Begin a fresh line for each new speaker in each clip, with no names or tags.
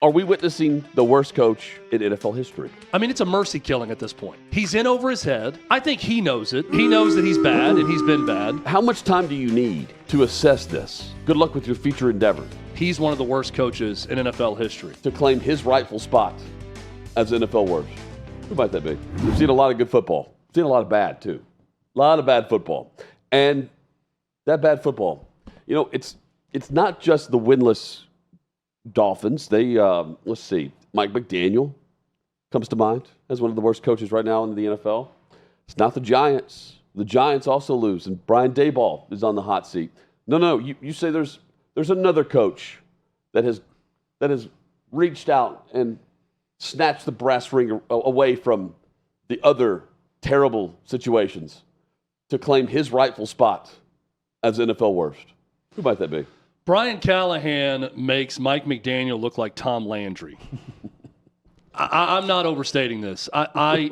Are we witnessing the worst coach in NFL history?
I mean, it's a mercy killing at this point. He's in over his head. I think he knows it. He knows that he's bad, and he's been bad.
How much time do you need to assess this? Good luck with your future endeavor.
He's one of the worst coaches in NFL history.
To claim his rightful spot as NFL worst. Who might that be? We've seen a lot of good football. We've seen a lot of bad, too. A lot of bad football. And that bad football, it's not just the winless Dolphins. They, let's see, Mike McDaniel comes to mind as one of the worst coaches right now in the NFL. It's not the Giants. The Giants also lose, and Brian Daboll is on the hot seat. No, you say there's another coach that has reached out and snatched the brass ring away from the other terrible situations to claim his rightful spot as NFL worst. Who might that be?
Brian Callahan makes Mike McDaniel look like Tom Landry. I'm not overstating this. I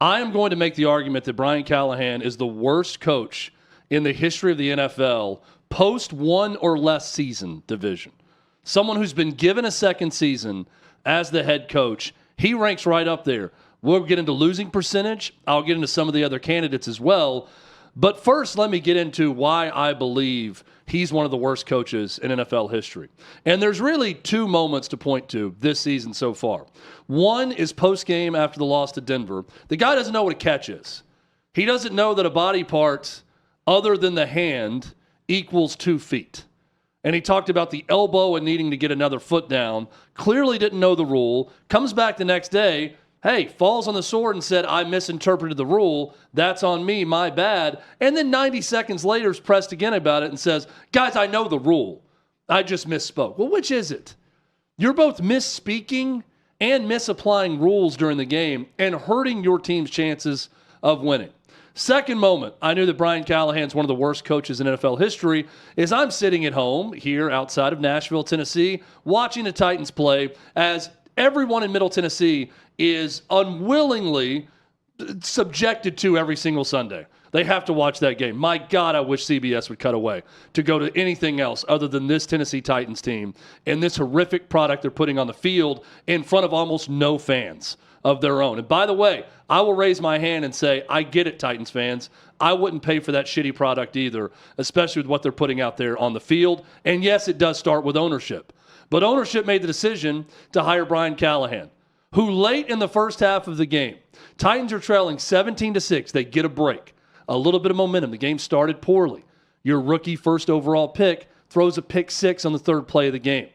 am going to make the argument that Brian Callahan is the worst coach in the history of the NFL post one or less season division. Someone who's been given a second season as the head coach, he ranks right up there. We'll get into losing percentage. I'll get into some of the other candidates as well. But first, let me get into why I believe he's one of the worst coaches in NFL history. And there's really two moments to point to this season so far. One is post-game after the loss to Denver. The guy doesn't know what a catch is. He doesn't know that a body part other than the hand equals 2 feet. And he talked about the elbow and needing to get another foot down. Clearly didn't know the rule. Comes back the next day. Hey, falls on the sword and said, I misinterpreted the rule. That's on me, my bad. And then 90 seconds later is pressed again about it and says, guys, I know the rule. I just misspoke. Well, which is it? You're both misspeaking and misapplying rules during the game and hurting your team's chances of winning. Second moment, I knew that Brian Callahan's one of the worst coaches in NFL history, is I'm sitting at home here outside of Nashville, Tennessee, watching the Titans play as everyone in Middle Tennessee is unwillingly subjected to every single Sunday. They have to watch that game. My God, I wish CBS would cut away to go to anything else other than this Tennessee Titans team and this horrific product they're putting on the field in front of almost no fans of their own. And by the way, I will raise my hand and say, I get it, Titans fans. I wouldn't pay for that shitty product either, especially with what they're putting out there on the field. And yes, it does start with ownership. But ownership made the decision to hire Brian Callahan, who late in the first half of the game, Titans are trailing 17-6. They get a break, a little bit of momentum. The game started poorly. Your rookie first overall pick throws a pick six on the third play of the game.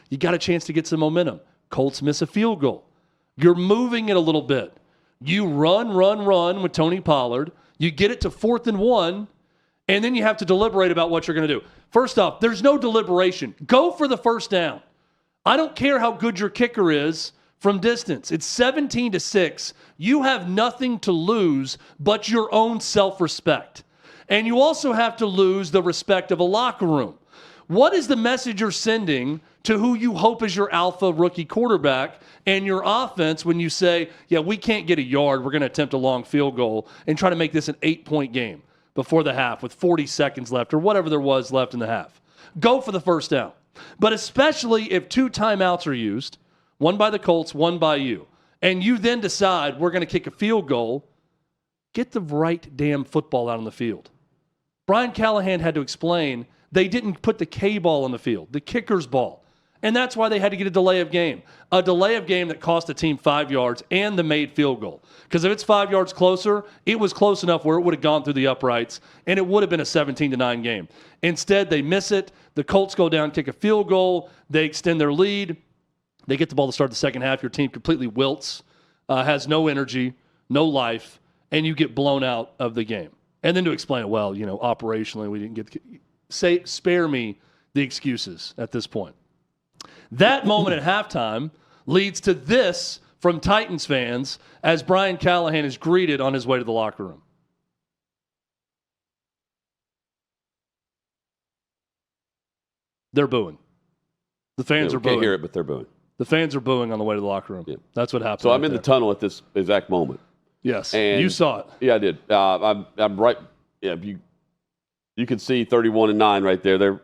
You got a chance to get some momentum. Colts miss a field goal. You're moving it a little bit. You run with Tony Pollard. You get it to 4th and 1, and then you have to deliberate about what you're going to do. First off, there's no deliberation. Go for the first down. I don't care how good your kicker is from distance. It's 17-6. You have nothing to lose but your own self-respect. And you also have to lose the respect of a locker room. What is the message you're sending to who you hope is your alpha rookie quarterback and your offense when you say, yeah, we can't get a yard, we're going to attempt a long field goal and try to make this an 8-point game before the half with 40 seconds left or whatever there was left in the half? Go for the first down. But especially if 2 timeouts are used, one by the Colts, one by you, and you then decide we're going to kick a field goal, get the right damn football out on the field. Brian Callahan had to explain they didn't put the K ball on the field, the kicker's ball. And that's why they had to get a delay of game. A delay of game that cost the team 5 yards and the made field goal. Because if it's 5 yards closer, it was close enough where it would have gone through the uprights, and it would have been a 17-9 game. Instead, they miss it. The Colts go down, kick a field goal. They extend their lead. They get the ball to start the second half. Your team completely wilts, has no energy, no life, and you get blown out of the game. And then to explain it, well, operationally, we didn't get spare me the excuses at this point. That moment at halftime leads to this from Titans fans as Brian Callahan is greeted on his way to the locker room. They're booing. The fans are booing.
Can't hear it, but they're booing.
The fans are booing on the way to the locker room. Yeah. That's what happened.
So I'm in the tunnel at this exact moment.
Yes,
and
you saw it.
Yeah, I did. I'm right. Yeah, you can see 31-9 right there.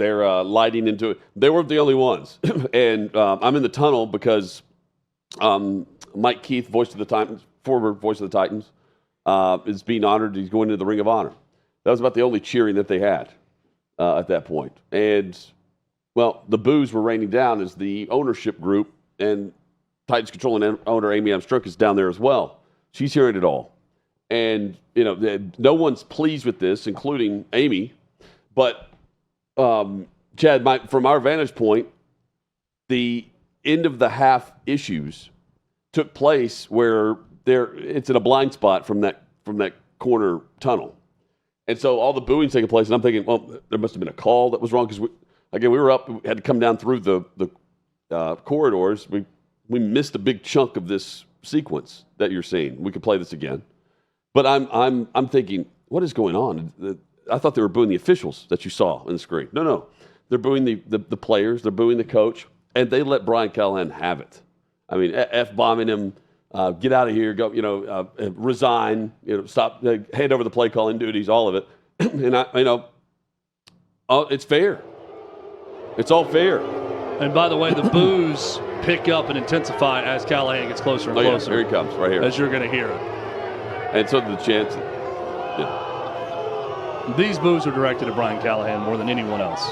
They're lighting into it. They weren't the only ones. And I'm in the tunnel because Mike Keith, former voice of the Titans, is being honored. He's going into the Ring of Honor. That was about the only cheering that they had at that point. And, well, the boos were raining down as the ownership group, and Titans controlling owner Amy Amstruck is down there as well. She's hearing it all. And, no one's pleased with this, including Amy. But, Chad, from our vantage point, the end of the half issues took place where it's in a blind spot from that corner tunnel. And so all the booing's taking place, and I'm thinking, well, there must have been a call that was wrong because, we were up, we had to come down through the corridors. We missed a big chunk of this sequence that you're seeing. We could play this again. But I'm thinking, what is going on? I thought they were booing the officials that you saw on the screen. No. They're booing the players. They're booing the coach. And they let Brian Callahan have it. I mean, F-bombing him, get out of here, go, resign, stop, hand over the play calling duties, all of it. And it's fair. It's all fair.
And by the way, the boos pick up and intensify as Callahan gets closer and closer.
Here he comes, right here.
As you're going to hear it.
And so the chance.
Yeah. These boos are directed at Brian Callahan more than anyone else.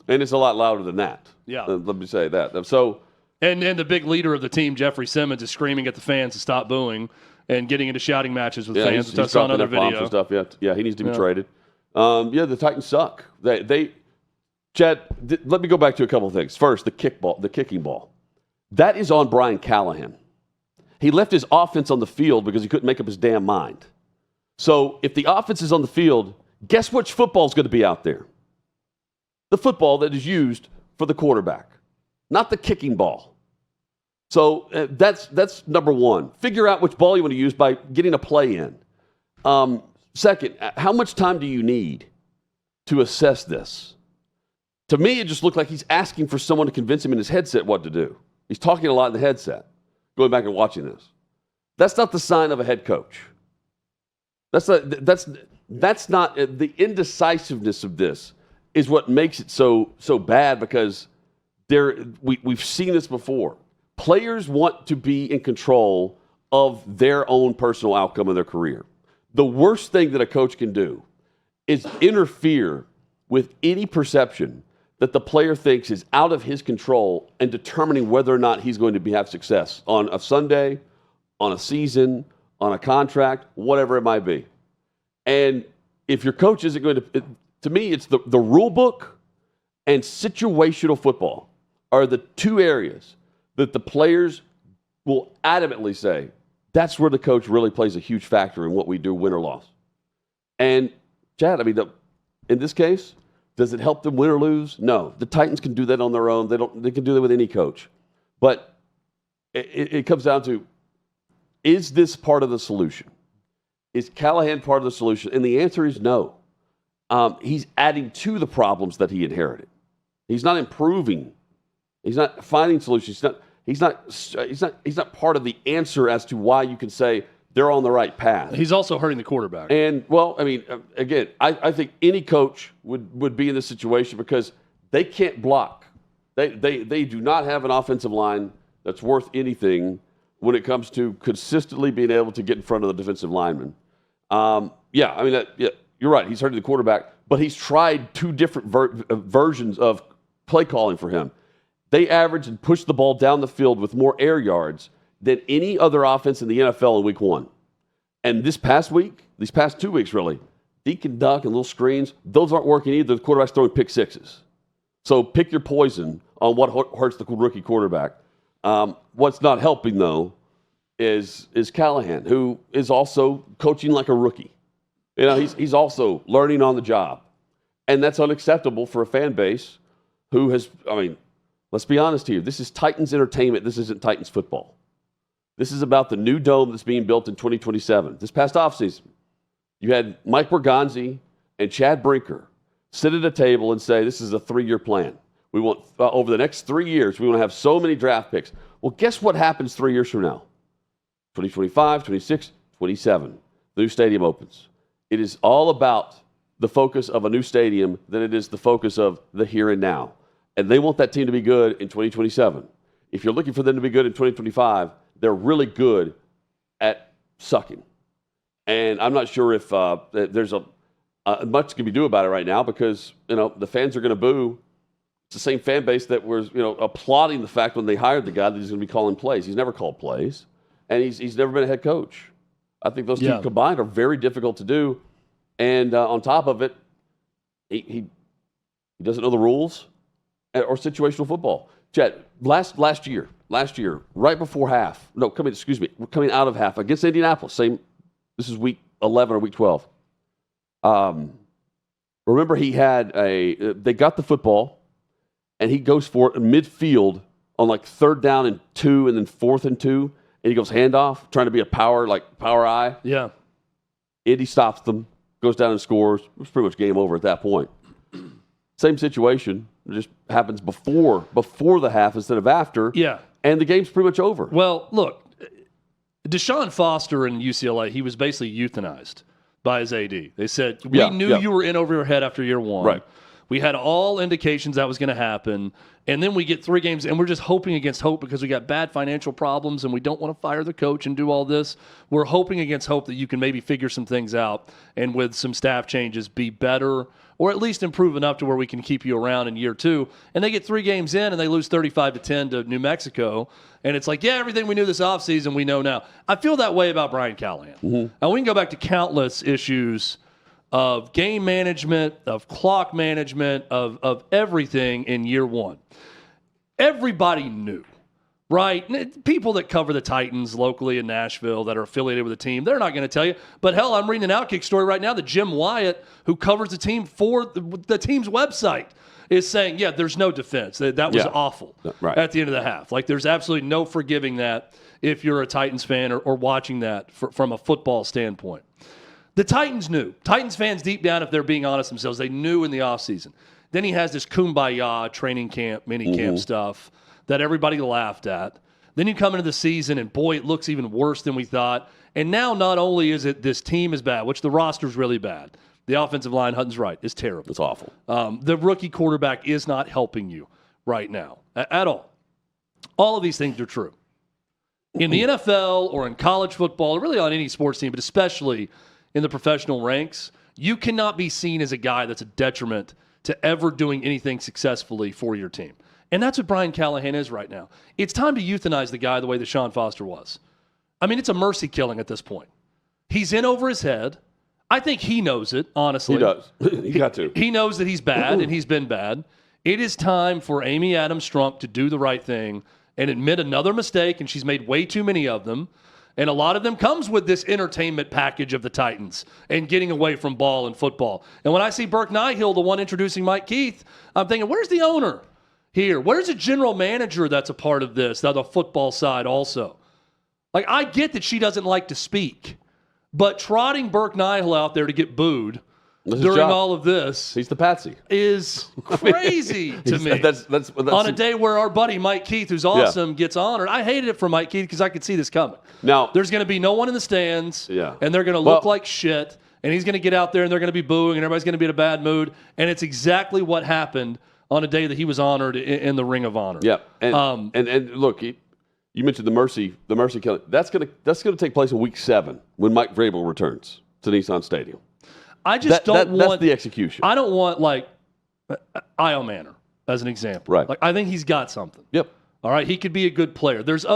And it's a lot louder than that.
Yeah.
Let me say that. So.
And the big leader of the team, Jeffrey Simmons, is screaming at the fans to stop booing and getting into shouting matches with fans.
He's dropping another video. And stuff. Yeah, he needs to be traded. The Titans suck. Chad, let me go back to a couple of things. First, the kicking ball. That is on Brian Callahan. He left his offense on the field because he couldn't make up his damn mind. So if the offense is on the field, guess which football is going to be out there? The football that is used for the quarterback, not the kicking ball. So that's number one. Figure out which ball you want to use by getting a play in. Second, how much time do you need to assess this? To me, it just looked like he's asking for someone to convince him in his headset what to do. He's talking a lot in the headset, going back and watching this. That's not the sign of a head coach. That's not the indecisiveness of this is what makes it so bad because we've seen this before. Players want to be in control of their own personal outcome of their career. The worst thing that a coach can do is interfere with any perception that the player thinks is out of his control and determining whether or not he's going to have success on a Sunday, on a season, on a contract, whatever it might be. And if your coach isn't going to me, it's the rule book and situational football are the two areas that the players will adamantly say, that's where the coach really plays a huge factor in what we do, win or loss. And, Chad, in this case, does it help them win or lose? No. The Titans can do that on their own. They can do that with any coach. But it comes down to, is this part of the solution? Is Callahan part of the solution? And the answer is no. He's adding to the problems that he inherited. He's not improving. He's not finding solutions. He's not part of the answer as to why you can say they're on the right path.
He's also hurting the quarterback.
And, again, I think any coach would be in this situation because they can't block. They do not have an offensive line that's worth anything when it comes to consistently being able to get in front of the defensive lineman. You're right. He's hurting the quarterback, but he's tried two different versions of play calling for him. They average and push the ball down the field with more air yards than any other offense in the NFL in week one. And these past 2 weeks really, deke and duck and little screens, those aren't working either. The quarterback's throwing pick sixes. So pick your poison on what hurts the rookie quarterback. What's not helping, though, is Callahan, who is also coaching like a rookie. He's also learning on the job. And that's unacceptable for a fan base who has, let's be honest here. This is Titans entertainment. This isn't Titans football. This is about the new dome that's being built in 2027. This past offseason, you had Mike Bergonzi and Chad Brinker sit at a table and say, this is a 3-year plan. We want, over the next 3 years, we want to have so many draft picks. Well, guess what happens 3 years from now? 2025, 26, 27. The new stadium opens. It is all about the focus of a new stadium than it is the focus of the here and now. And they want that team to be good in 2027. If you're looking for them to be good in 2025, they're really good at sucking. And I'm not sure if there's much can be do about it right now because, the fans are going to boo. It's the same fan base that was, applauding the fact when they hired the guy that he's going to be calling plays. He's never called plays, and he's never been a head coach. I think those two combined are very difficult to do. And on top of it, he doesn't know the rules or situational football. Chet, last year, right before half. No, coming out of half against Indianapolis. This is week 11 or week 12. Remember, they got the football, and he goes for it in midfield on like 3rd down and 2, and then 4th and 2, and he goes handoff, trying to be a power eye.
Yeah.
Indy stops them, goes down and scores. It was pretty much game over at that point. Same situation. It just happens before the half instead of after.
Yeah.
And the game's pretty much over.
Well, look, Deshaun Foster in UCLA, he was basically euthanized by his AD. They said, we knew you were in over your head after year 1.
Right.
We had all indications that was going to happen. And then we get 3 games, and we're just hoping against hope because we got bad financial problems and we don't want to fire the coach and do all this. We're hoping against hope that you can maybe figure some things out and with some staff changes be better or at least improve enough to where we can keep you around in year 2. And they get 3 games in and they lose 35-10 to New Mexico. And it's like, everything we knew this offseason, we know now. I feel that way about Brian Callahan. Mm-hmm. And we can go back to countless issues of game management, of clock management, of everything in year 1. Everybody knew, right? People that cover the Titans locally in Nashville that are affiliated with the team, they're not going to tell you. But hell, I'm reading an OutKick story right now that Jim Wyatt, who covers the team for the team's website, is saying, there's no defense. That was awful at the end of the half. Like, there's absolutely no forgiving that if you're a Titans fan or watching that from a football standpoint. The Titans knew. Titans fans, deep down, if they're being honest themselves, they knew in the offseason. Then he has this kumbaya training camp, mini camp stuff that everybody laughed at. Then you come into the season, and boy, it looks even worse than we thought. And now not only is it this team is bad, which the roster's really bad. The offensive line, Hutton's right, is terrible.
It's awful.
The rookie quarterback is not helping you right now at all. All of these things are true. In the NFL or in college football, or really on any sports team, but especially in the professional ranks, you cannot be seen as a guy that's a detriment to ever doing anything successfully for your team. And that's what Brian Callahan is right now. It's time to euthanize the guy the way that Deshaun Foster was. I mean, it's a mercy killing at this point. He's in over his head. I think he knows it, honestly.
He does. He got to.
He knows that he's bad, and he's been bad. It is time for Amy Adams Strunk to do the right thing and admit another mistake, and she's made way too many of them. And a lot of them comes with this entertainment package of the Titans and getting away from ball and football. And when I see Burke Nihill, the one introducing Mike Keith, I'm thinking, where's the owner here? Where's the general manager that's a part of this, the football side also? Like, I get that she doesn't like to speak, but trotting Burke Nihill out there to get booed during all of this,
he's the patsy,
is crazy to me. That's on a day where our buddy Mike Keith, who's awesome, gets honored. I hated it for Mike Keith because I could see this coming. Now there's going to be no one in the stands, and they're going to look like shit, and he's going to get out there and they're going to be booing, and everybody's going to be in a bad mood, and it's exactly what happened on a day that he was honored in the Ring of Honor.
Yeah, and look, you mentioned the mercy killing. That's going to take place in Week 7 when Mike Vrabel returns to Nissan Stadium.
I just don't want...
That's the execution.
I don't want, like, Io Manor, as an example.
Right.
Like, I think he's got something.
Yep.
All right? He could be a good player. There's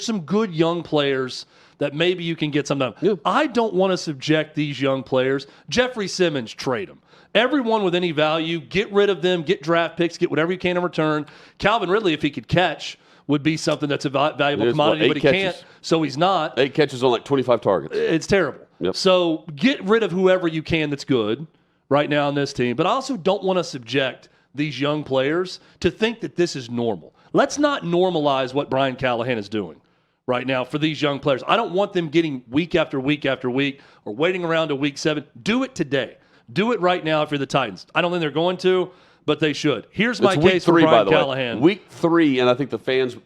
some good young players that maybe you can get sometime. Yep. I don't want to subject these young players. Jeffrey Simmons, trade him. Everyone with any value, get rid of them, get draft picks, get whatever you can in return. Calvin Ridley, if he could catch, would be something that's a valuable commodity, but he can't, so he's not.
8 catches on like 25 targets.
It's terrible.
Yep.
So get rid of whoever you can that's good right now on this team. But I also don't want to subject these young players to think that this is normal. Let's not normalize what Brian Callahan is doing right now for these young players. I don't want them getting week after week after week or waiting around to Week 7. Do it today. Do it right now if you're the Titans. I don't think they're going to, but they should. Here's my case for Brian Callahan.
Week 3, and I think the fans,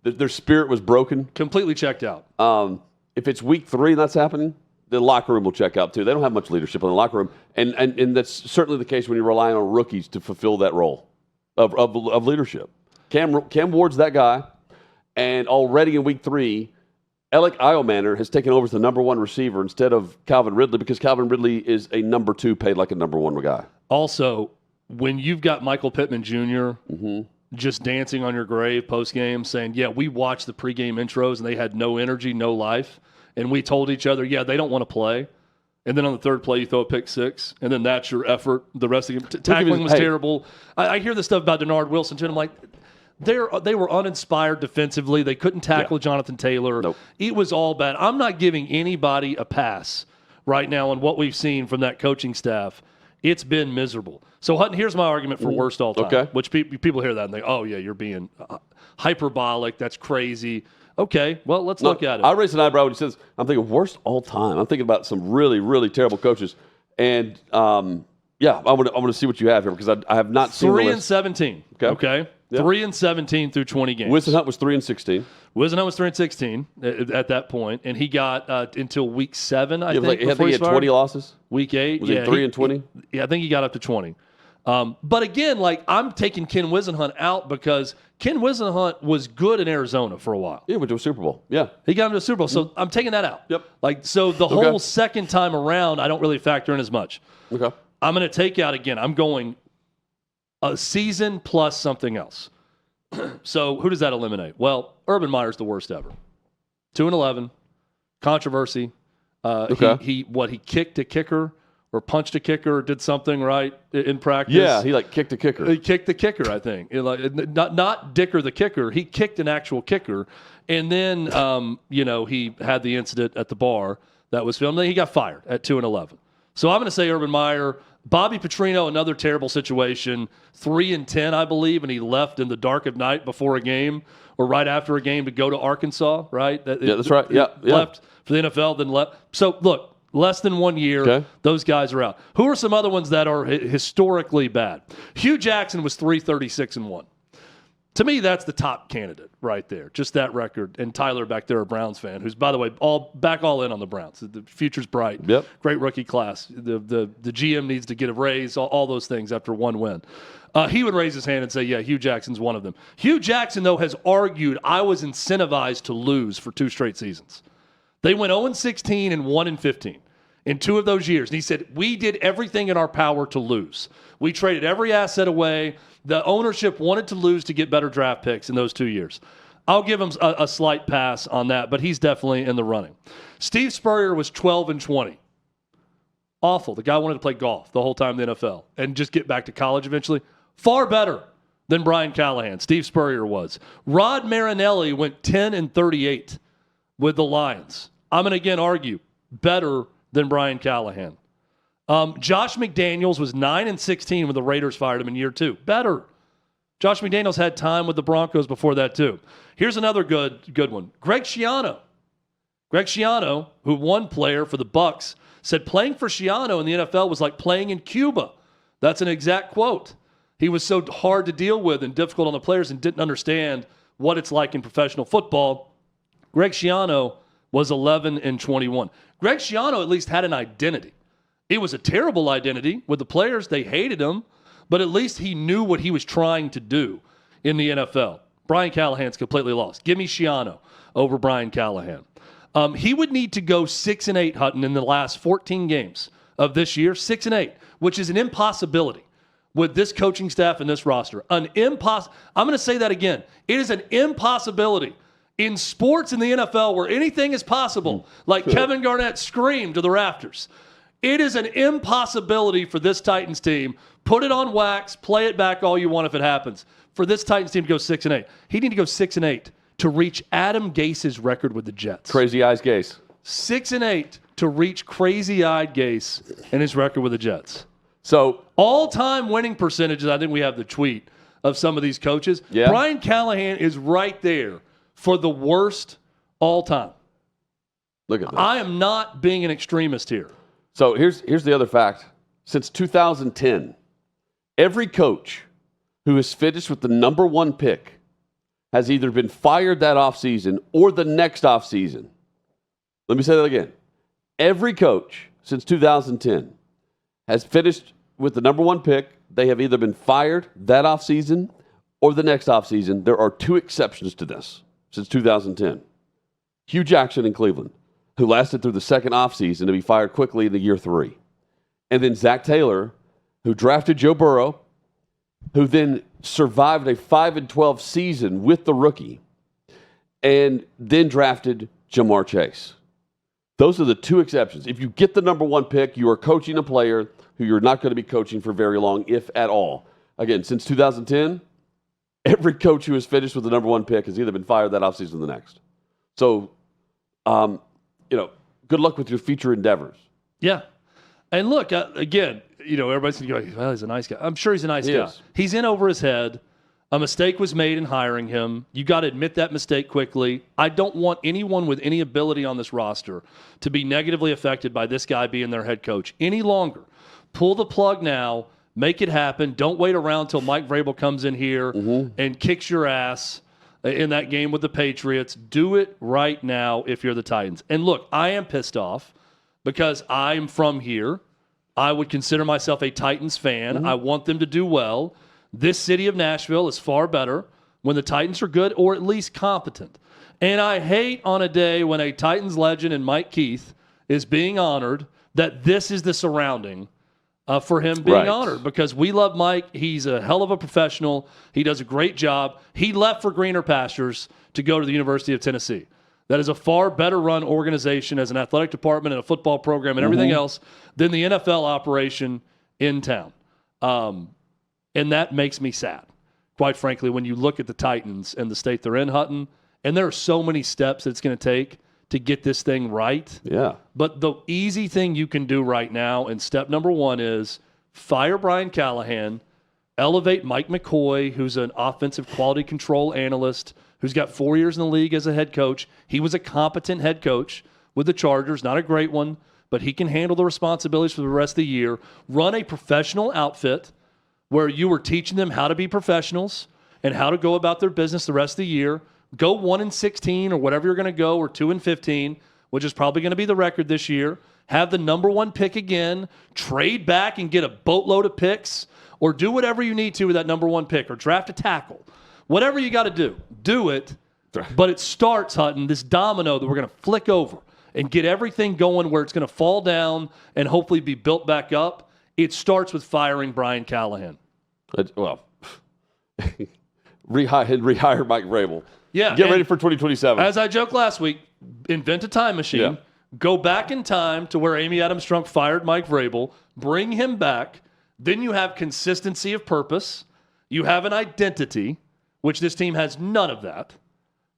their spirit was broken.
Completely checked out.
If it's Week 3 and that's happening, the locker room will check out too. They don't have much leadership in the locker room, and that's certainly the case when you're relying on rookies to fulfill that role of leadership. Cam Ward's that guy, and already in week 3, Alec Iomanner has taken over as the number 1 receiver instead of Calvin Ridley because Calvin Ridley is a number 2 paid like a number 1 guy.
Also, when you've got Michael Pittman Jr. Just dancing on your grave post-game saying, yeah, we watched the pregame intros and they had no energy, no life, and we told each other, yeah, they don't want to play. And then on the third play, you throw a pick 6, and then that's your effort. The rest of the game, tackling was terrible. I hear this stuff about Denard Wilson, too, and I'm like, they were uninspired defensively. They couldn't tackle Jonathan Taylor.
Nope.
It was all bad. I'm not giving anybody a pass right now on what we've seen from that coaching staff. It's been miserable. So, Hutton, here's my argument for worst all time, which people hear that and think, oh, yeah, you're being hyperbolic. That's crazy. Okay, well, let's look at it.
I raised an eyebrow when he says, I'm thinking worst all time. I'm thinking about some really, really terrible coaches. And, yeah, I want to see what you have here because I have not seen the list.
3-17. Okay? Yep. 3-17 through 20 games.
Whisenhunt was 3-16.
Whisenhunt was 3-16 at that point, and he got until week 7, I think.
I think he had 20 losses.
Week 8,
was he 3-20?
Yeah, I think he got up to 20. But again, like I'm taking Ken Whisenhunt out because Ken Whisenhunt was good in Arizona for a while.
Yeah, went to a Super Bowl. Yeah,
he got him to a Super Bowl, so I'm taking that out.
Yep.
Like so, the whole second time around, I don't really factor in as much.
Okay.
I'm going to take out again. I'm going a season plus something else. So who does that eliminate? Well, Urban Meyer's the worst ever. 2-11, controversy. He kicked a kicker or punched a kicker, or did something right in practice.
Yeah, he kicked a kicker.
He kicked the kicker, I think. Not Dicker the kicker. He kicked an actual kicker, and then he had the incident at the bar that was filmed. Then he got fired at 2-11. So I'm going to say Urban Meyer. Bobby Petrino, another terrible situation, 3-10, I believe, and he left in the dark of night before a game or right after a game to go to Arkansas, right?
That's right. Yeah.
Left for the NFL, then left. So, look, less than 1 year, those guys are out. Who are some other ones that are historically bad? Hue Jackson was 3-36-1. To me, that's the top candidate right there. Just that record. And Tyler back there, a Browns fan, who's, by the way, all in on the Browns. The future's bright.
Yep.
Great rookie class. The GM needs to get a raise, all those things after one win. He would raise his hand and say, yeah, Hue Jackson's one of them. Hue Jackson, though, has argued I was incentivized to lose for 2 straight seasons. They went 0-16 and 1-15 in 2 of those years. And he said, we did everything in our power to lose. We traded every asset away. The ownership wanted to lose to get better draft picks in those 2 years. I'll give him a slight pass on that, but he's definitely in the running. Steve Spurrier was 12-20. Awful. The guy wanted to play golf the whole time in the NFL and just get back to college eventually. Far better than Brian Callahan. Steve Spurrier was. Rod Marinelli went 10-38 with the Lions. I'm going to again argue better than Brian Callahan. Josh McDaniels was 9-16 when the Raiders fired him in year 2. Better. Josh McDaniels had time with the Broncos before that too. Here's another good one. Greg Schiano. Greg Schiano, who one player for the Bucs, said playing for Schiano in the NFL was like playing in Cuba. That's an exact quote. He was so hard to deal with and difficult on the players and didn't understand what it's like in professional football. Greg Schiano was 11-21. Greg Schiano at least had an identity. It was a terrible identity with the players. They hated him, but at least he knew what he was trying to do in the NFL. Brian Callahan's completely lost. Give me Schiano over Brian Callahan. He would need to go 6-8, Hutton, in the last 14 games of this year, 6-8, which is an impossibility with this coaching staff and this roster. I'm going to say that again. It is an impossibility. In sports in the NFL where anything is possible, like Kevin Garnett screamed to the rafters, it is an impossibility for this Titans team. Put it on wax, play it back all you want if it happens. For this Titans team to go 6-8. He need to go 6-8 to reach Adam Gase's record with the Jets.
Crazy Eyes Gase.
6-8 to reach Crazy-Eyed Gase and his record with the Jets.
So
all-time winning percentages, I think we have the tweet of some of these coaches.
Yeah.
Brian Callahan is right there for the worst all time.
Look at this.
I am not being an extremist here.
So here's the other fact. Since 2010, every coach who has finished with the number 1 pick has either been fired that offseason or the next offseason. Let me say that again. Every coach since 2010 has finished with the number one pick. They have either been fired that offseason or the next offseason. There are 2 exceptions to this since 2010. Hue Jackson in Cleveland, who lasted through the second offseason to be fired quickly in the year 3. And then Zach Taylor, who drafted Joe Burrow, who then survived a 5-12 season with the rookie, and then drafted Jamar Chase. Those are the 2 exceptions. If you get the number one pick, you are coaching a player who you're not going to be coaching for very long, if at all. Again, since 2010, every coach who has finished with the number one pick has either been fired that offseason or the next. So, good luck with your future endeavors.
Yeah. And look, again, everybody's going to go, well, he's a nice guy. I'm sure he's a nice guy.
Is.
He's in over his head. A mistake was made in hiring him. You got to admit that mistake quickly. I don't want anyone with any ability on this roster to be negatively affected by this guy being their head coach any longer. Pull the plug now. Make it happen. Don't wait around until Mike Vrabel comes in here and kicks your ass in that game with the Patriots. Do it right now if you're the Titans. And look, I am pissed off because I'm from here. I would consider myself a Titans fan. I want them to do well. This city of Nashville is far better when the Titans are good or at least competent. And I hate on a day when a Titans legend and Mike Keith is being honored that this is the surrounding for him being honored, because we love Mike. He's a hell of a professional. He does a great job. He left for greener pastures to go to the University of Tennessee. That is a far better run organization as an athletic department and a football program and everything else than the NFL operation in town. And that makes me sad, quite frankly, when you look at the Titans and the state they're in, Hutton, and there are so many steps that it's going to take to get this thing right.
Yeah.
But the easy thing you can do right now, and step number 1 is fire Brian Callahan, elevate Mike McCoy, who's an offensive quality control analyst, who's got 4 years in the league as a head coach. He was a competent head coach with the Chargers, not a great one, but he can handle the responsibilities for the rest of the year. Run a professional outfit where you were teaching them how to be professionals and how to go about their business the rest of the year. Go 1-16 or whatever you're going to go, or 2-15, which is probably going to be the record this year. Have the number 1 pick again. Trade back and get a boatload of picks, or do whatever you need to with that number 1 pick, or draft a tackle. Whatever you got to do it. But it starts, Hutton, this domino that we're going to flick over and get everything going where it's going to fall down and hopefully be built back up. It starts with firing Brian Callahan.
Well, rehire Mike Vrabel.
Yeah,
Get ready for 2027.
As I joked last week, invent a time machine. Yeah. Go back in time to where Amy Adams Strunk fired Mike Vrabel. Bring him back. Then you have consistency of purpose. You have an identity, which this team has none of that,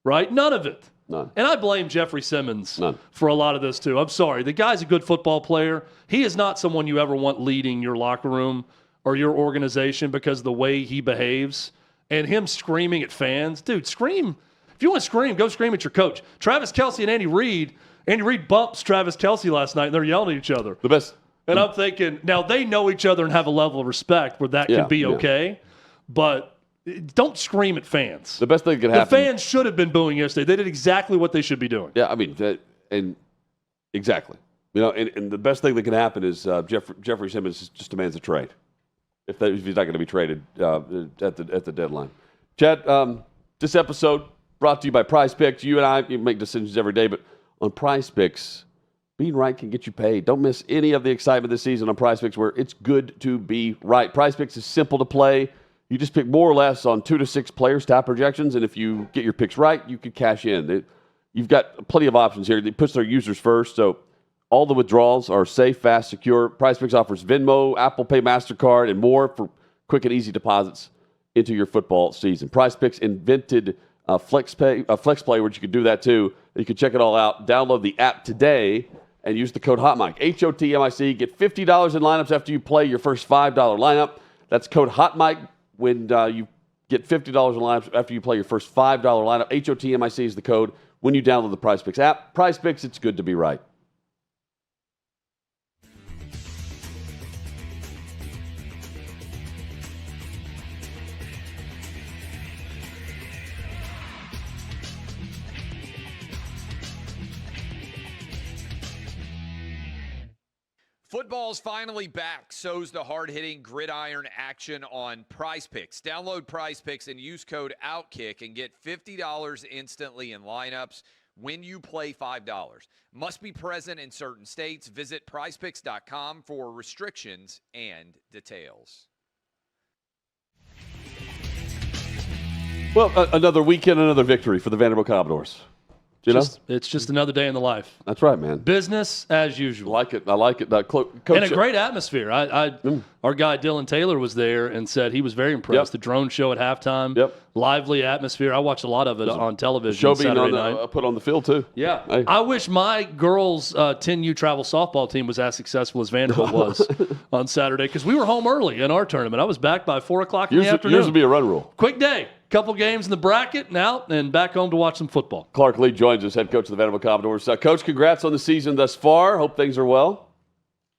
right? None of it.
None.
And I blame Jeffrey Simmons for a lot of this too. I'm sorry. The guy's a good football player. He is not someone you ever want leading your locker room or your organization because of the way he behaves. And him screaming at fans. Dude, scream. If you want to scream, go scream at your coach. Travis Kelce and Andy Reid bumps Travis Kelce last night, and they're yelling at each other.
The best.
And I'm thinking, now they know each other and have a level of respect where that can be okay. But don't scream at fans.
The best thing that could happen.
The fans should have been booing yesterday. They did exactly what they should be doing.
Yeah, I mean, exactly. And the best thing that can happen is Jeffrey Simmons just demands a trade. If he's not going to be traded at the deadline. Chad, this episode brought to you by Prize Picks. You and I make decisions every day, but on Prize Picks, being right can get you paid. Don't miss any of the excitement this season on Prize Picks, where it's good to be right. Prize Picks is simple to play. You just pick more or less on 2 to 6 players' top projections, and if you get your picks right, you can cash in. You've got plenty of options here. It puts their users first, so all the withdrawals are safe, fast, secure. PrizePicks offers Venmo, Apple Pay, MasterCard, and more for quick and easy deposits into your football season. PrizePicks invented Flex Play, which you can do that too. You can check it all out. Download the app today and use the code HOTMIC, HOTMIC. Get $50 in lineups after you play your first $5 lineup. That's code HOTMIC when you get $50 in lineups after you play your first $5 lineup. HOTMIC is the code when you download the PrizePicks app. PrizePicks, it's good to be right.
Football's finally back. So's the hard-hitting gridiron action on Prize Picks. Download Prize Picks and use code OutKick and get $50 instantly in lineups when you play $5. Must be present in certain states. Visit prizepicks.com for restrictions and details.
Well, another weekend, another victory for the Vanderbilt Commodores.
It's just another day in the life.
That's right, man.
Business as usual.
I like it. Coach,
and a great atmosphere. Our guy Dylan Taylor was there and said he was very impressed. The drone show at halftime. Lively atmosphere. I watched a lot of it on television.
Show being
Saturday night.
Put on the field too.
Yeah. Hey. I wish my girls' 10U travel softball team was as successful as Vanderbilt was on Saturday because we were home early in our tournament. I was back by 4 o'clock in the afternoon.
Yours would be a run rule.
Quick day. Couple games in the bracket and out and back home to watch some football.
Clark Lea joins us, head coach of the Vanderbilt Commodores. Coach, congrats on the season thus far. Hope things are well.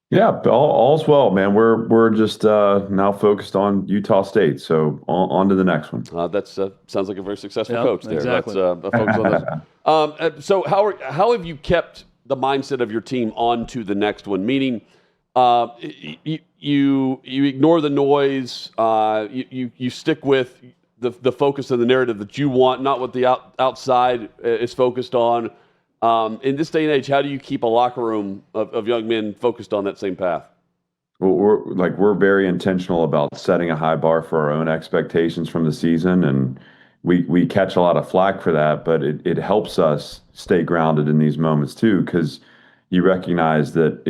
Yeah, all's well, man. We're just now focused on Utah State, so on to the next one.
That sounds like a very successful coach there.
Exactly.
Let's focus on this. So how have you kept the mindset of your team on to the next one? Meaning, you ignore the noise. You stick with the focus of the narrative that you want, not what the outside is focused on. In this day and age, how do you keep a locker room of young men focused on that same path?
Well, we're very intentional about setting a high bar for our own expectations from the season, and we catch a lot of flack for that, but it helps us stay grounded in these moments too, because you recognize that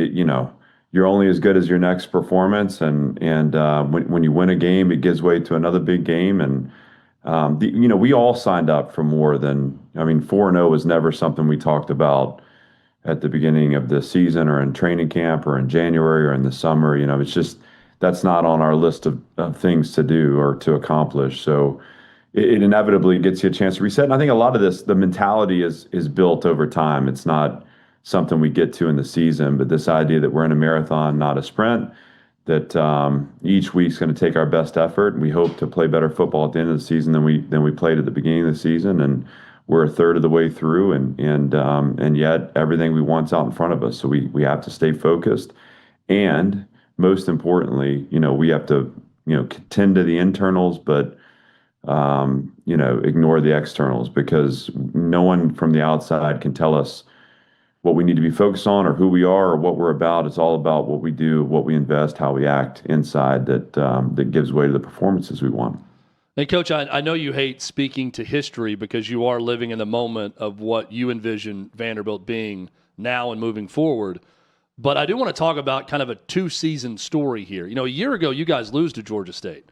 you're only as good as your next performance, and when you win a game, it gives way to another big game, and we all signed up for more than 4-0 was never something we talked about at the beginning of the season or in training camp or in January or in the summer. It's just that's not on our list of things to do or to accomplish. So it inevitably gets you a chance to reset. And I think a lot of this, the mentality is built over time. It's not something we get to in the season, but this idea that we're in a marathon, not a sprint, that each week's going to take our best effort, and we hope to play better football at the end of the season than we played at the beginning of the season. And we're a third of the way through, and yet everything we want's out in front of us. So we have to stay focused, and most importantly, we have to tend to the internals, but ignore the externals, because no one from the outside can tell us what we need to be focused on or who we are or what we're about. It's all about what we do, what we invest, how we act inside that gives way to the performances we want.
And Coach, I know you hate speaking to history because you are living in the moment of what you envision Vanderbilt being now and moving forward. But I do want to talk about kind of a two-season story here. A year ago, you guys lose to Georgia State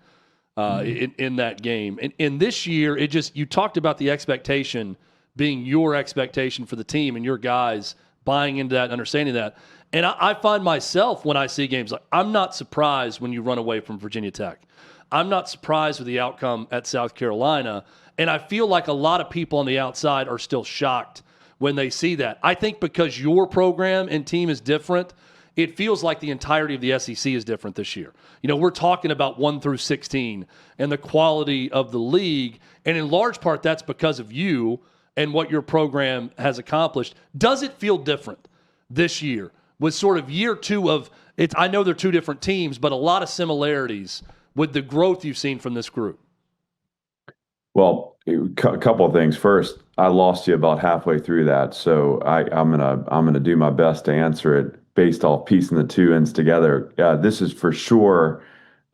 in that game. And this year, you talked about the expectation being your expectation for the team and your guys buying into that and understanding that. And I find myself, when I see games, like I'm not surprised when you run away from Virginia Tech. I'm not surprised with the outcome at South Carolina. And I feel like a lot of people on the outside are still shocked when they see that. I think because your program and team is different, it feels like the entirety of the SEC is different this year. We're talking about 1 through 16 and the quality of the league. And in large part, that's because of you and what your program has accomplished. Does it feel different this year with sort of year two of it? I know they're two different teams, but a lot of similarities with the growth you've seen from this group.
Well, a couple of things. First, I lost you about halfway through that, so I'm gonna do my best to answer it based off piecing the two ends together. This is for sure.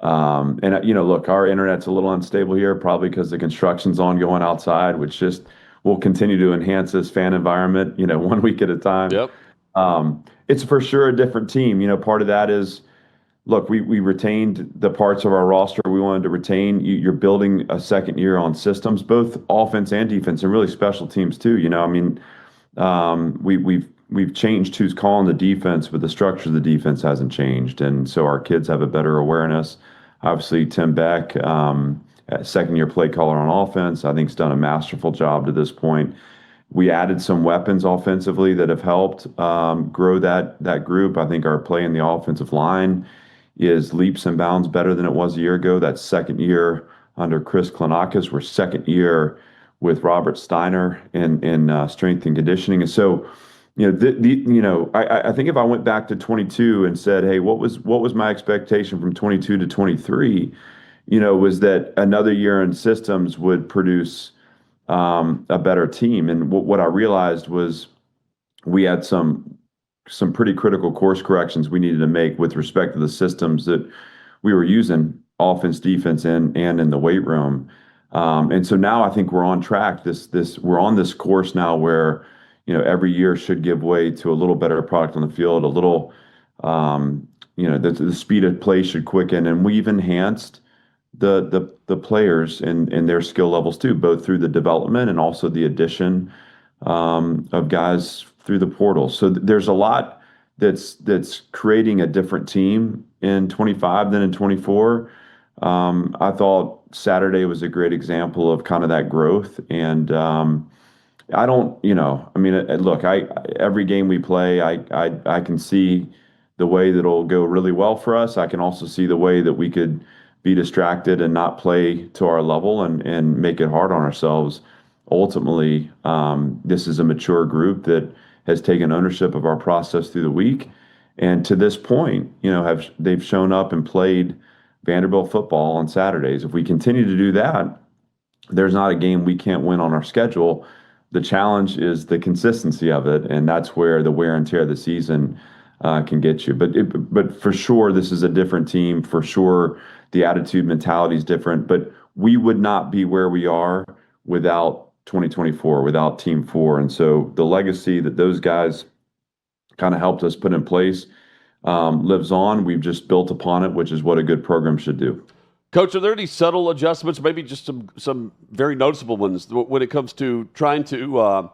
And look, our internet's a little unstable here, probably because the construction's ongoing outside, which just will continue to enhance this fan environment, 1 week at a time.
Yep.
It's for sure a different team. Part of that is, look, we retained the parts of our roster we wanted to retain. You're building a second year on systems, both offense and defense, and really special teams too. We've changed who's calling the defense, but the structure of the defense hasn't changed, and so our kids have a better awareness. Obviously, Tim Beck, second-year play caller on offense, I think has done a masterful job to this point. We added some weapons offensively that have helped grow that group. I think our play in the offensive line is leaps and bounds better than it was a year ago. That's second year under Chris Klanakis. We're second year with Robert Steiner in strength and conditioning. And so I think if I went back to 22 and said, hey, what was my expectation from 22 to 23, was that another year in systems would produce a better team. And what I realized was we had some pretty critical course corrections we needed to make with respect to the systems that we were using, offense, defense, and in the weight room. And so now I think we're on track. We're on this course now where every year should give way to a little better product on the field, a little, the speed of play should quicken, and we've enhanced the players and their skill levels too, both through the development and also the addition of guys through the portal. So there's a lot that's creating a different team in 25 than in 24. I thought Saturday was a great example of kind of that growth, and I don't, look, every game we play, I can see the way that it'll go really well for us. I can also see the way that we could be distracted and not play to our level and make it hard on ourselves. Ultimately, this is a mature group that has taken ownership of our process through the week. And to this point, they've shown up and played Vanderbilt football on Saturdays. If we continue to do that, there's not a game we can't win on our schedule. The challenge is the consistency of it, and that's where the wear and tear of the season can get you. But for sure, this is a different team. For sure, the attitude, mentality is different. But we would not be where we are without 2024, without Team 4. And so the legacy that those guys kind of helped us put in place lives on. We've just built upon it, which is what a good program should do.
Coach, are there any subtle adjustments, maybe just some very noticeable ones when it comes to trying to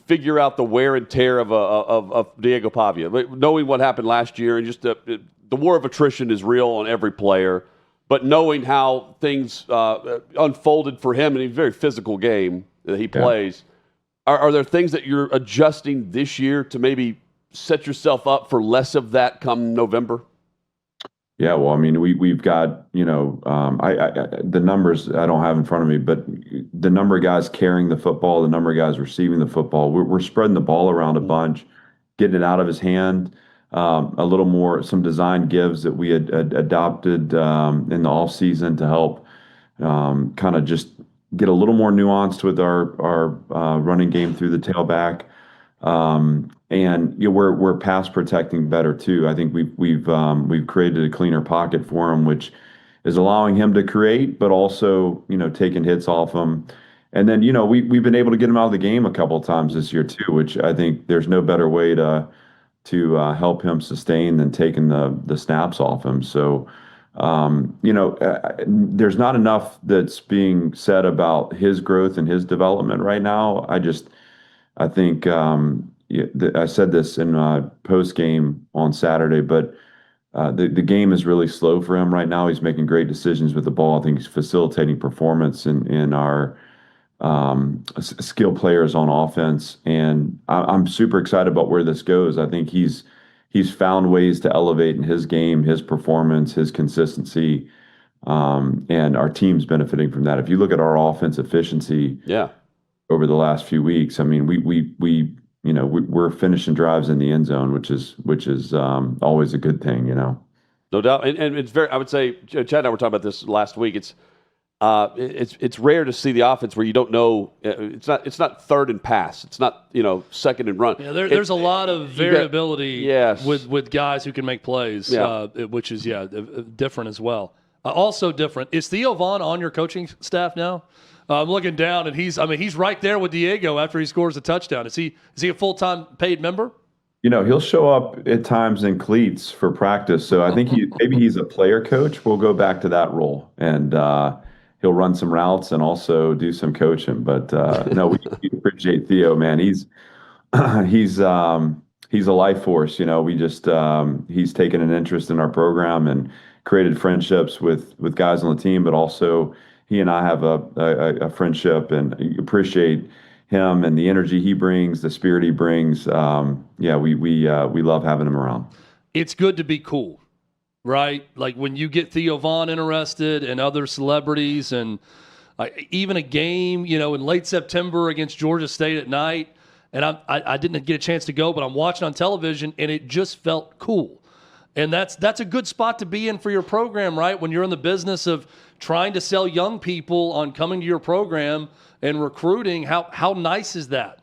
figure out the wear and tear of Diego Pavia, knowing what happened last year and just the war of attrition is real on every player, but knowing how things unfolded for him in a very physical game that he plays, are there things that you're adjusting this year to maybe set yourself up for less of that come November?
Yeah, well, I mean, we've got, the numbers I don't have in front of me, but the number of guys carrying the football, the number of guys receiving the football, we're spreading the ball around a bunch, getting it out of his hand, a little more, some design gives that we had adopted in the off season to help kind of just get a little more nuanced with our running game through the tailback. And we're pass protecting better too. I think we've created a cleaner pocket for him, which is allowing him to create, but also taking hits off him. And then we've been able to get him out of the game a couple of times this year too, which I think there's no better way to help him sustain than taking the snaps off him. So there's not enough that's being said about his growth and his development right now. I think I said this in post game on Saturday, but the game is really slow for him right now. He's making great decisions with the ball. I think he's facilitating performance in our skill players on offense, and I'm super excited about where this goes. I think he's found ways to elevate in his game, his performance, his consistency, and our team's benefiting from that. If you look at our offense efficiency, over the last few weeks, I mean, we're finishing drives in the end zone, which is always a good thing,
No doubt, and it's very. I would say, Chad and I were talking about this last week. It's rare to see the offense where you don't know. It's not third and pass. It's not second and run.
Yeah, there's a lot of variability with guys who can make plays, which is different as well. Also different. Is Theo Vaughn on your coaching staff now? I'm looking down, and he's right there with Diego after he scores a touchdown. Is he a full-time paid member?
He'll show up at times in cleats for practice. So I think maybe he's a player coach. We'll go back to that role, and he'll run some routes and also do some coaching. But no, we appreciate Theo, man. He's a life force. We just he's taken an interest in our program and created friendships with guys on the team, but also he and I have a friendship, and appreciate him and the energy he brings, the spirit he brings. We love having him around.
It's good to be cool, right? Like when you get Theo Vaughn interested and other celebrities, and even a game, in late September against Georgia State at night, and I didn't get a chance to go, but I'm watching on television, and it just felt cool. And that's a good spot to be in for your program, right? When you're in the business of trying to sell young people on coming to your program and recruiting, how nice is that?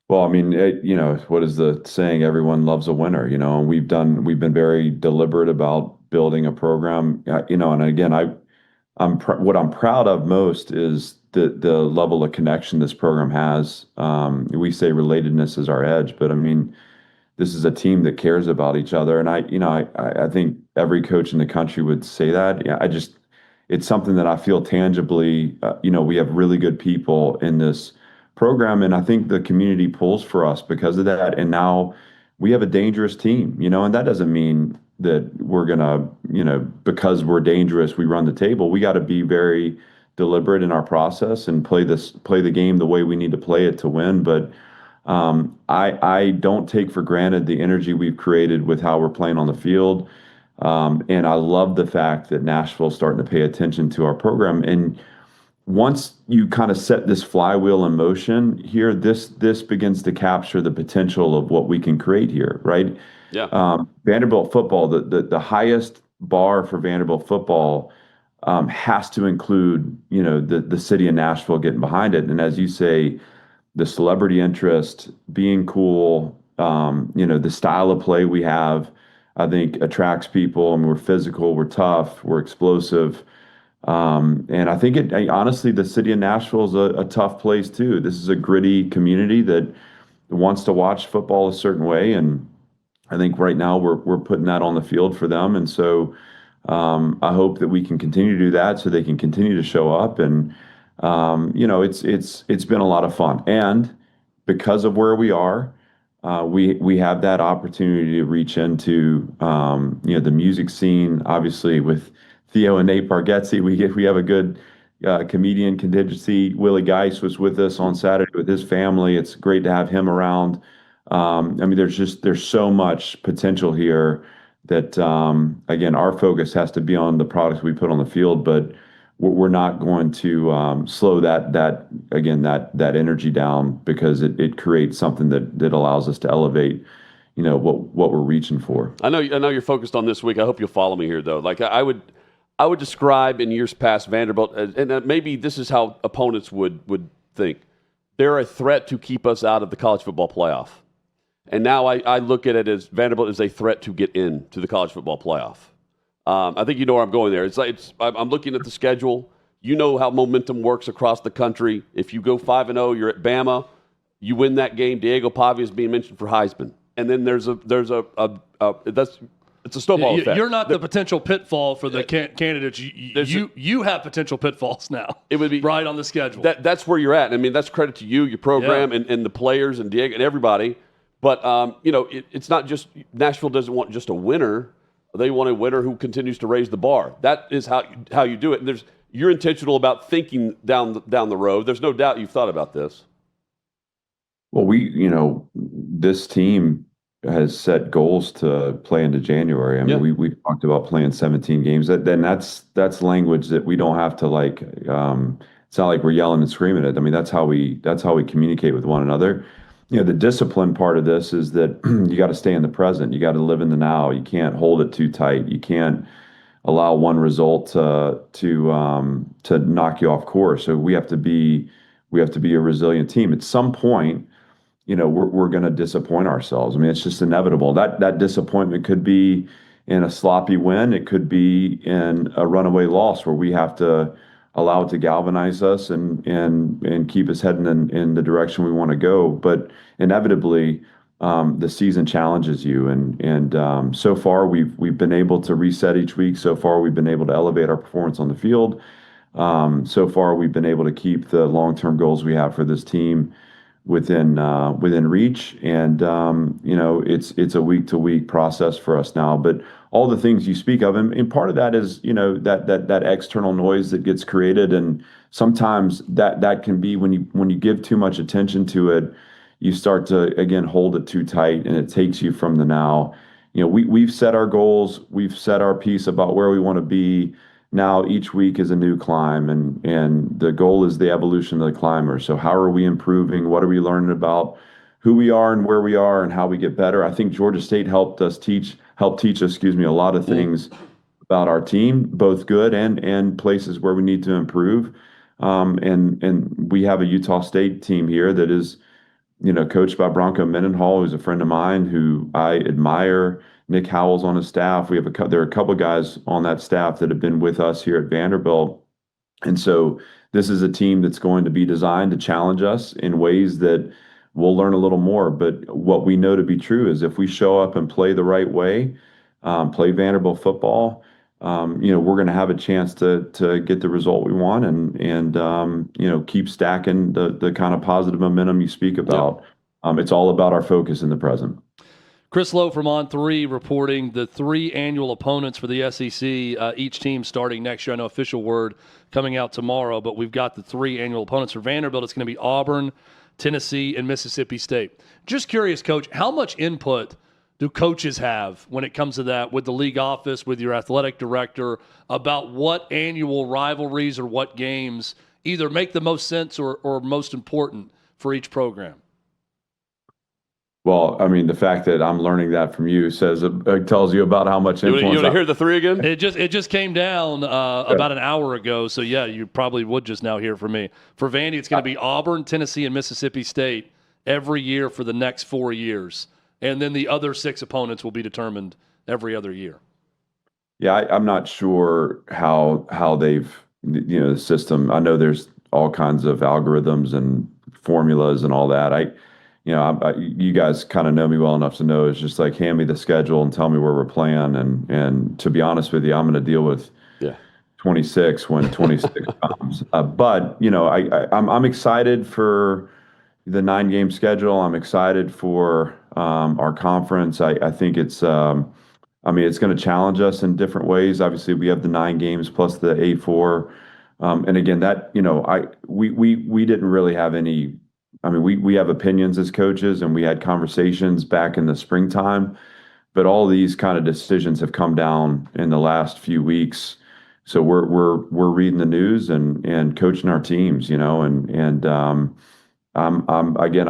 Well, I mean, what is the saying? Everyone loves a winner, and we've been very deliberate about building a program, and again, what I'm proud of most is the level of connection this program has. We say relatedness is our edge, but I mean, this is a team that cares about each other. And I think every coach in the country would say that. Yeah, it's something that I feel tangibly, we have really good people in this program. And I think the community pulls for us because of that. And now we have a dangerous team, and that doesn't mean that we're going to, because we're dangerous, we run the table. We got to be very deliberate in our process and play the game the way we need to play it to win. But I don't take for granted the energy we've created with how we're playing on the field. And I love the fact that Nashville's starting to pay attention to our program. And once you kind of set this flywheel in motion here, this begins to capture the potential of what we can create here, right?
Yeah.
Vanderbilt football, the highest bar for Vanderbilt football has to include, the city of Nashville getting behind it. And as you say, the celebrity interest, being cool, the style of play we have, I think attracts people. And we're physical, we're tough, we're explosive. And I think honestly, the city of Nashville is a tough place too. This is a gritty community that wants to watch football a certain way. And I think right now we're putting that on the field for them. And so I hope that we can continue to do that so they can continue to show up. And it's been a lot of fun. And because of where we are, we have that opportunity to reach into the music scene. Obviously, with Theo and Nate Bargatze, we have a good comedian contingency. Willie Geist was with us on Saturday with his family. It's great to have him around. I mean, there's so much potential here that again, our focus has to be on the products we put on the field, but we're not going to slow that energy down because it creates something that allows us to elevate, what we're reaching for.
I know you're focused on this week. I hope you'll follow me here, though. Like I would describe in years past Vanderbilt, and maybe this is how opponents would think. They're a threat to keep us out of the college football playoff. And now I look at it as Vanderbilt is a threat to get into the college football playoff. I think you know where I'm going there. I'm looking at the schedule. You know how momentum works across the country. If you go 5-0, you're at Bama. You win that game. Diego Pavia is being mentioned for Heisman, and then it's a snowball effect.
You're not the potential pitfall for the candidates. You have potential pitfalls now.
It would be
right on the schedule.
That's where you're at. I mean, that's credit to you, your program, and the players, and Diego, and everybody. But it's not just Nashville doesn't want just a winner. They want a winner who continues to raise the bar. That is how you do it. And you're intentional about thinking down the road. There's no doubt you've thought about this.
Well, this team has set goals to play into January. I mean, we talked about playing 17 games. Then that's language that we don't have to like. It's not like we're yelling and screaming it. I mean, that's how we communicate with one another. The discipline part of this is that you got to stay in the present. You got to live in the now. You can't hold it too tight. You can't allow one result to knock you off course. So we have to be a resilient team. At some point, we're going to disappoint ourselves. I mean, it's just inevitable. That disappointment could be in a sloppy win. It could be in a runaway loss where we have to allow it to galvanize us and keep us heading in the direction we want to go. But inevitably, the season challenges you. And so far, we've been able to reset each week. So far, we've been able to elevate our performance on the field. So far, we've been able to keep the long-term goals we have for this team within reach. And it's a week-to-week process for us now. But all the things you speak of, and part of that is that external noise that gets created, and sometimes that can be when you give too much attention to it, you start to again hold it too tight, and it takes you from the now. We've set our goals, we've set our piece about where we want to be. now each week is a new climb, and the goal is the evolution of the climber. So how are we improving? What are we learning about who we are and where we are and how we get better? I think Georgia State helped teach us, a lot of things about our team, both good and places where we need to improve. And we have a Utah State team here that is, coached by Bronco Mendenhall, who's a friend of mine who I admire. Nick Howell's on his staff. There are a couple of guys on that staff that have been with us here at Vanderbilt. And so this is a team that's going to be designed to challenge us in ways that we'll learn a little more. But what we know to be true is if we show up and play the right way, play Vanderbilt football, we're going to have a chance to get the result we want and keep stacking the kind of positive momentum you speak about. Yep. It's all about our focus in the present.
Chris Lowe from On3 reporting the 3 annual opponents for the SEC, each team starting next year. I know official word coming out tomorrow, but we've got the 3 annual opponents for Vanderbilt. It's going to be Auburn, Tennessee, and Mississippi State. Just curious, Coach, how much input do coaches have when it comes to that with the league office, with your athletic director, about what annual rivalries or what games either make the most sense or most important for each program?
Well, I mean, the fact that I'm learning that from you tells you about how much influence.
You want to hear the 3 again?
It just came down about an hour ago, so yeah, you probably would just now hear from me. For Vandy, it's going to be Auburn, Tennessee, and Mississippi State every year for the next 4 years, and then the other 6 opponents will be determined every other year.
Yeah, I'm not sure how they've the system. I know there's all kinds of algorithms and formulas and all that. You guys kind of know me well enough to know it's just like hand me the schedule and tell me where we're playing. And to be honest with you, I'm going to deal with 26 when 26 comes. But I'm excited for the 9-game schedule. I'm excited for our conference. I think it's it's going to challenge us in different ways. Obviously, we have the 9 games plus the A4. And again, that we didn't really have any. We have opinions as coaches, and we had conversations back in the springtime, but all these kind of decisions have come down in the last few weeks. So we're reading the news and coaching our teams, I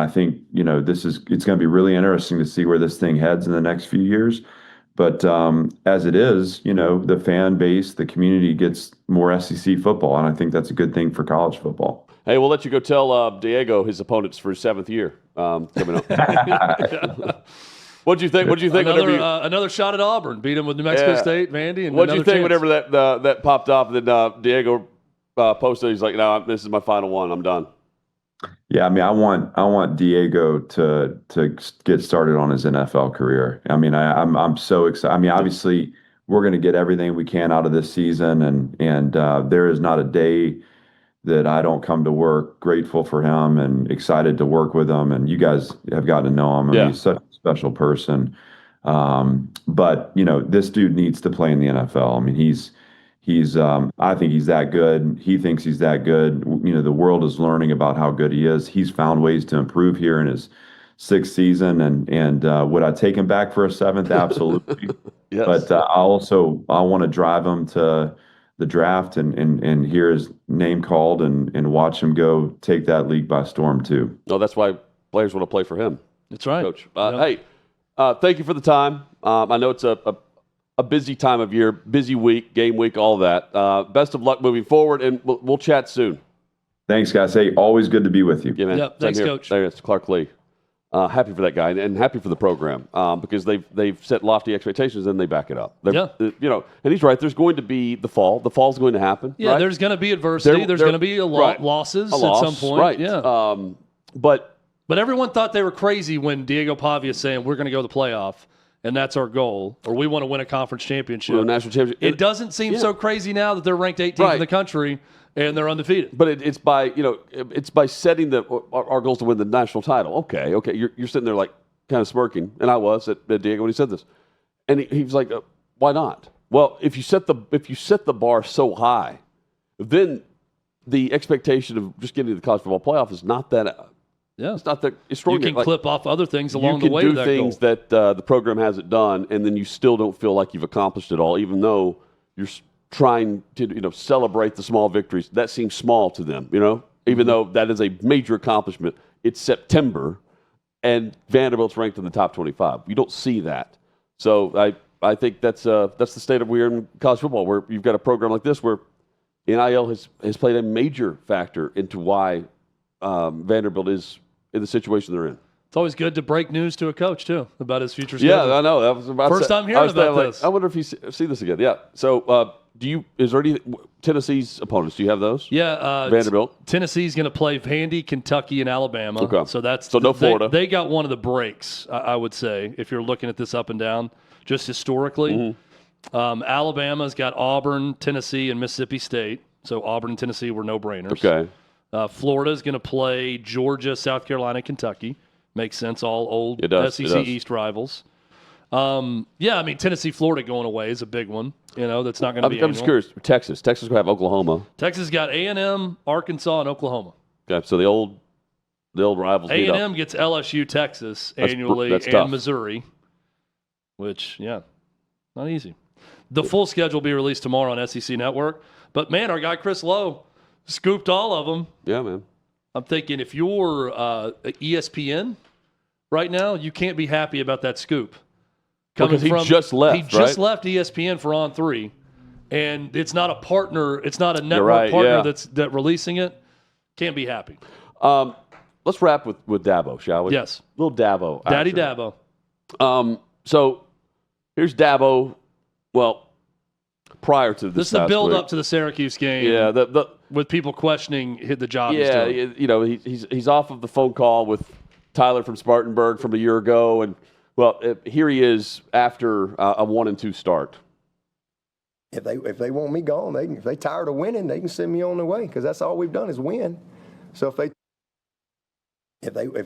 think it's going to be really interesting to see where this thing heads in the next few years. But as it is, the fan base, the community gets more SEC football, and I think that's a good thing for college football.
Hey, we'll let you go tell Diego his opponents for his 7th year coming up. What'd you think?
Another shot at Auburn, beat him with New Mexico State, Vandy. And
what'd you think whenever that popped off? And then Diego posted, he's like, "No, this is my final one. I'm done."
Yeah, I want Diego to get started on his NFL career. I'm so excited. Obviously, we're going to get everything we can out of this season, and there is not a day that I don't come to work grateful for him and excited to work with him. And you guys have gotten to know him. He's such a special person. But this dude needs to play in the NFL. He's I think he's that good. He thinks he's that good. The world is learning about how good he is. He's found ways to improve here in his 6th season. And would I take him back for a 7th? Absolutely.
Yes.
But I want to drive him to the draft and hear his name called and watch him go take that league by storm too.
No, that's why players want to play for him.
That's right,
Coach. Hey, thank you for the time. I know it's a busy time of year, busy week, game week, all that. Best of luck moving forward, and we'll chat soon.
Thanks, guys. Hey, always good to be with you.
Yeah, man.
Yep, thanks, Coach.
There's Clark Lea. Happy for that guy and happy for the program because they've set lofty expectations and they back it up. And he's right. There's going to be the fall. The fall's going to happen.
Yeah,
right?
There's going to be adversity. There's going to be losses at some point.
Right.
Yeah.
But
everyone thought they were crazy when Diego Pavia saying we're going to go to the playoff and that's our goal, or we want to win a conference championship.
National championship.
It doesn't seem so crazy now that they're ranked 18th in the country. And they're undefeated.
But it's by setting our goals to win the national title. Okay. You're sitting there like kind of smirking, and I was at Diego when he said this, and he was like, "Why not?" Well, if you set the bar so high, then the expectation of just getting to the college football playoff is not that. It's not that extraordinary.
You can clip off other things along the way.
You can do things that the program hasn't done, and then you still don't feel like you've accomplished it all, even though you're trying to celebrate the small victories. That seems small to them, even though that is a major accomplishment. It's September, and Vanderbilt's ranked in the top 25. You don't see that. So I think that's the state of we're in college football, where you've got a program like this where NIL has played a major factor into why Vanderbilt is in the situation they're in.
It's always good to break news to a coach, too, about his future
schedule.
Yeah,
I know. That was about
First time hearing about this.
I wonder if you see this again. Yeah. So is there any Tennessee's opponents? Do you have those?
Yeah.
Vanderbilt.
Tennessee's going to play Vandy, Kentucky, and Alabama.
Okay.
So
no Florida.
They got one of the breaks, I would say, if you're looking at this up and down, just historically. Mm-hmm. Alabama's got Auburn, Tennessee, and Mississippi State. So Auburn and Tennessee were no-brainers.
Okay.
Florida's going to play Georgia, South Carolina, Kentucky. Makes sense. All old SEC East rivals. Tennessee, Florida going away is a big one. That's not going to be.
I'm just curious. Texas going to have Oklahoma.
Texas got A&M, Arkansas, and Oklahoma.
Okay, so the old rivals.
A&M gets LSU, Texas annually,
that's
and
tough.
Missouri. Which, not easy. The full schedule will be released tomorrow on SEC Network. But man, our guy Chris Lowe scooped all of them.
Yeah, man.
I'm thinking if you're ESPN right now, you can't be happy about that scoop.
Because he just left.
He just left ESPN for On 3, and it's not a partner. It's not a network partner that's releasing it. Can't be happy.
Let's wrap with Dabo, shall we?
Yes.
Little Dabo.
Daddy Dabo.
So here's Dabo. Well, prior to
this is the build up to the Syracuse game.
Yeah.
With people questioning the job.
Yeah,
he's doing.
He's off of the phone call with Tyler from Spartanburg from a year ago, and here he is after a 1-2 start.
If they want me gone, if they tired of winning, they can send me on their way, because that's all we've done is win. So if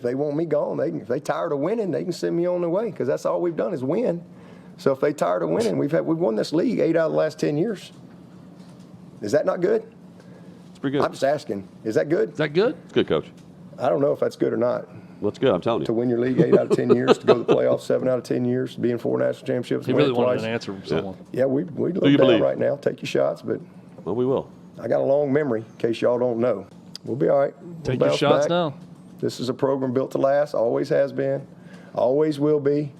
they want me gone, if they tired of winning, they can send me on their way, because that's all we've done is win. So if they tired of winning, we've won this league 8 out of the last 10 years. Is that not good?
It's pretty good.
I'm just asking. Is that good?
Is that good?
It's good, Coach.
I don't know if that's good or not.
Well, it's good. I'm telling you.
To win your league 8 out of 10 years, to go to the playoffs 7 out of 10 years, to be in 4 national championships.
He really wanted an answer from someone.
Yeah, we look down right now. Take your shots, but
well, we will.
I got a long memory, in case y'all don't know. We'll be all right.
Take your shots now.
This is a program built to last. Always has been. Always will be.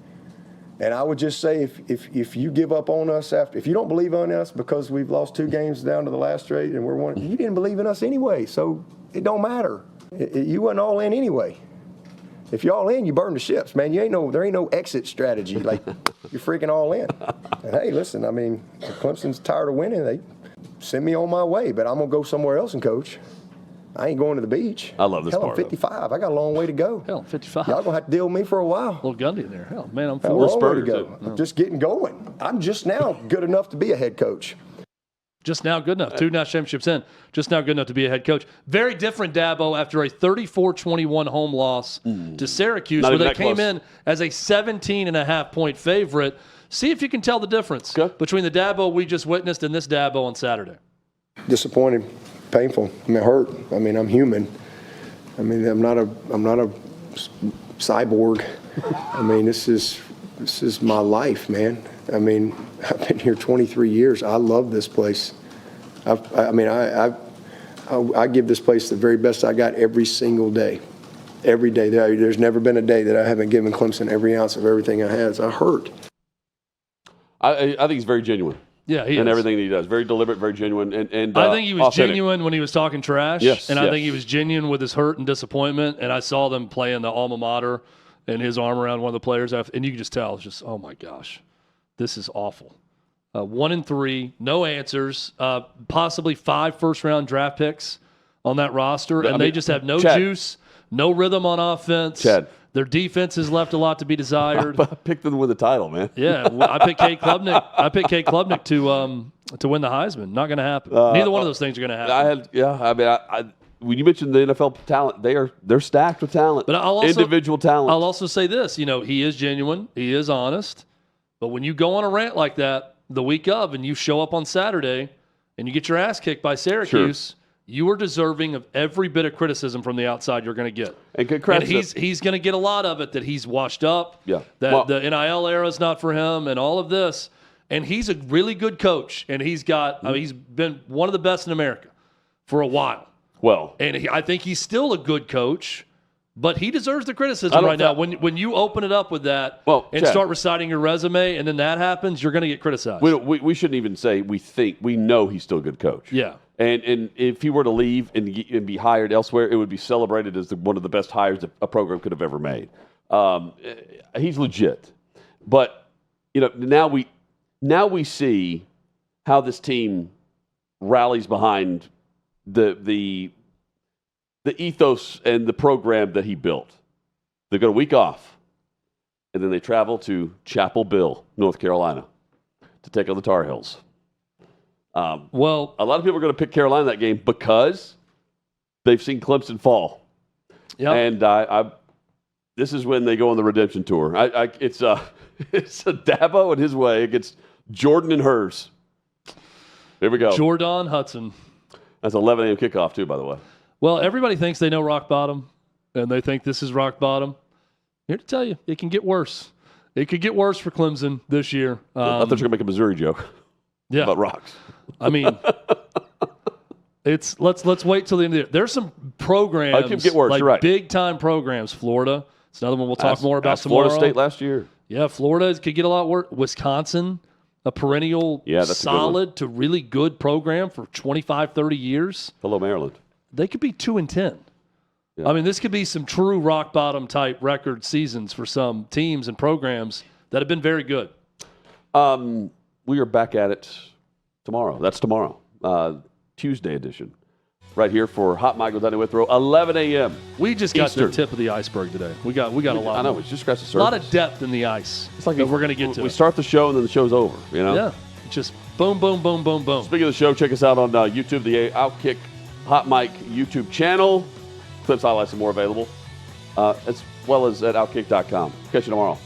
And I would just say, if you give up on us if you don't believe in us because we've lost 2 games down to the last straight and we're one, you didn't believe in us anyway, so it don't matter. You wasn't all in anyway. If you're all in, you burn the ships, man. There ain't no exit strategy. Like, you're freaking all in. And hey, listen, if Clemson's tired of winning, they send me on my way, but I'm gonna go somewhere else and coach. I ain't going to the beach.
I love this part.
I'm 55. I got a long way to go.
Hell, 55.
Y'all gonna have to deal with me for a while.
Little Gundy in there. Hell, man, I'm
a
4.
long way to go. I'm just getting going. I'm just now good enough to be a head coach.
Just now good enough. 2 national championships in. Just now good enough to be a head coach. Very different, Dabo, after a 34-21 home loss to Syracuse, where they came in as a 17.5-point favorite. See if you can tell the difference between the Dabo we just witnessed and this Dabo on Saturday.
Disappointed, painful. Hurt. I'm human. I'm not a cyborg. This is my life, man. I've been here 23 years. I love this place. I give this place the very best I got every single day. Every day. There's never been a day that I haven't given Clemson every ounce of everything I had. I hurt.
I think he's very genuine.
Yeah, he
is.
And
everything that he does. Very deliberate, very genuine. And
I think he was
authentic.
genuine when he was talking trash.
Yes,
and I think he was genuine with his hurt and disappointment. And I saw them playing the alma mater and his arm around one of the players. And you can just tell, it's just, oh my gosh, this is awful. 1-3, no answers, possibly 5 first-round draft picks on that roster. And they just have no juice, no rhythm on offense.
Chad.
Their defense has left a lot to be desired.
I picked them to win the title, man.
Yeah, I picked Kate Klubnik. I picked Kate Klubnik to win the Heisman. Not going to happen. Neither one of those things are going to happen.
When you mentioned the NFL talent, they're stacked with talent.
But
individual talent.
I'll also say this: he is genuine, he is honest. But when you go on a rant like that the week of, and you show up on Saturday, and you get your ass kicked by Syracuse. Sure. You are deserving of every bit of criticism from the outside you're going to get. And he's going to get a lot of it, that he's washed up, that the NIL era is not for him, and all of this. and he's a really good coach, and he's been one of the best in America for a while.
Well,
and I think he's still a good coach, but he deserves the criticism right now. When you open it up with that and start reciting your resume, and then that happens, you're going to get criticized.
We shouldn't even say we know he's still a good coach.
Yeah.
And if he were to leave and be hired elsewhere, it would be celebrated as one of the best hires that a program could have ever made. He's legit. But now we see how this team rallies behind the ethos and the program that he built. They got a week off, and then they travel to Chapel Hill, North Carolina, to take on the Tar Heels.
Well,
a lot of people are going to pick Carolina that game because they've seen Clemson fall.
Yeah,
and this is when they go on the redemption tour. It's a Dabo and his way against Jordan and hers. Here we go.
Jordan Hudson.
That's 11 a.m. kickoff too, by the way.
Well, everybody thinks they know rock bottom, and they think this is rock bottom. Here to tell you, it can get worse. It could get worse for Clemson this year.
I thought you were going to make a Missouri joke.
Yeah,
about rocks.
I mean, let's wait till the end of the year. There's some programs
it could get worse.
like
You're right.
big time programs. Florida, it's another one we'll talk more about tomorrow.
Florida State last year.
Yeah, Florida could get a lot worse. Wisconsin, a perennial solid to really good program for 25, 30 years.
Hello, Maryland. They
could be 2-10.
Yeah.
I mean, this could be some true rock bottom type record seasons for some teams and programs that have been very good.
We are back at it tomorrow. That's tomorrow, Tuesday edition, right here for Hot Mike with Danny Withrow, 11 a.m.
We just got to the tip of the iceberg today. We got a lot.
I know. We just scratched the surface.
A lot of depth in the ice.
It's like
that we're going to get to.
We start the show and then the show's over.
Yeah. Just boom, boom, boom, boom, boom.
Speaking of the show, check us out on YouTube, the OutKick Hot Mike YouTube channel. Clips, highlights, and more available, as well as at OutKick.com. Catch you tomorrow.